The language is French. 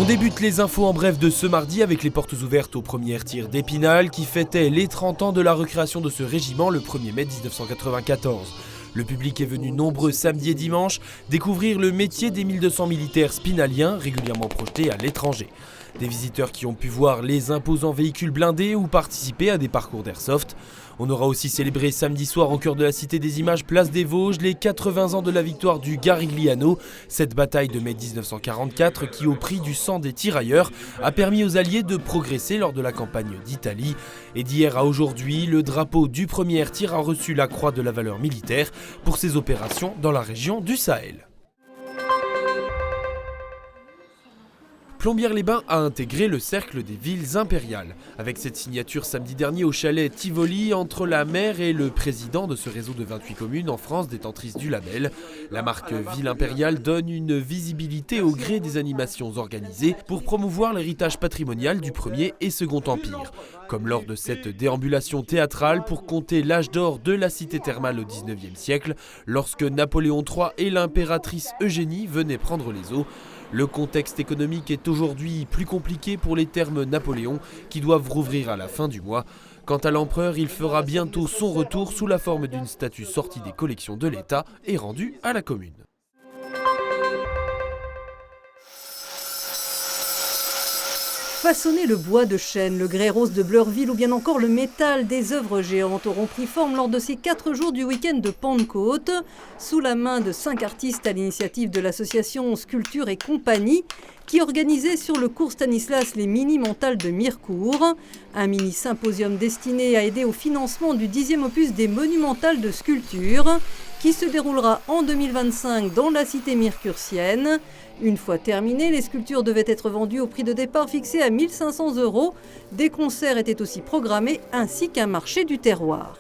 débute les infos en bref de ce mardi avec les portes ouvertes aux premières tirs d'Épinal qui fêtait les 30 ans de la recréation de ce régiment le 1er mai 1994. Le public est venu nombreux samedi et dimanche découvrir le métier des 1200 militaires spinaliens régulièrement projetés à l'étranger. Des visiteurs qui ont pu voir les imposants véhicules blindés ou participer à des parcours d'airsoft. On aura aussi célébré samedi soir au cœur de la Cité des Images, place des Vosges, les 80 ans de la victoire du Garigliano. Cette bataille de mai 1944 qui, au prix du sang des tirailleurs, a permis aux Alliés de progresser lors de la campagne d'Italie. Et d'hier à aujourd'hui, le drapeau du premier air tir a reçu la croix de la valeur militaire pour ses opérations dans la région du Sahel. Plombières-les-Bains a intégré le cercle des villes impériales. Avec cette signature samedi dernier au chalet Tivoli entre la maire et le président de ce réseau de 28 communes en France détentrices du label. La marque Ville Impériale donne une visibilité au gré des animations organisées pour promouvoir l'héritage patrimonial du Premier et Second Empire. Comme lors de cette déambulation théâtrale pour compter l'âge d'or de la cité thermale au 19e siècle, lorsque Napoléon III et l'impératrice Eugénie venaient prendre les eaux. Le contexte économique est aujourd'hui plus compliqué pour les thermes Napoléon qui doivent rouvrir à la fin du mois. Quant à l'empereur, il fera bientôt son retour sous la forme d'une statue sortie des collections de l'État et rendue à la commune. Façonner le bois de chêne, le grès rose de Bleurville ou bien encore le métal des œuvres géantes auront pris forme lors de ces 4 jours du week-end de Pentecôte, sous la main de 5 artistes à l'initiative de l'association Sculpture et Compagnie, qui organisait sur le cours Stanislas les mini-mentales de Mirecourt, un mini-symposium destiné à aider au financement du 10e opus des monumentales de sculpture, qui se déroulera en 2025 dans la cité mircursienne. Une fois terminées, les sculptures devaient être vendues au prix de départ fixé à 1 500 €. Des concerts étaient aussi programmés ainsi qu'un marché du terroir.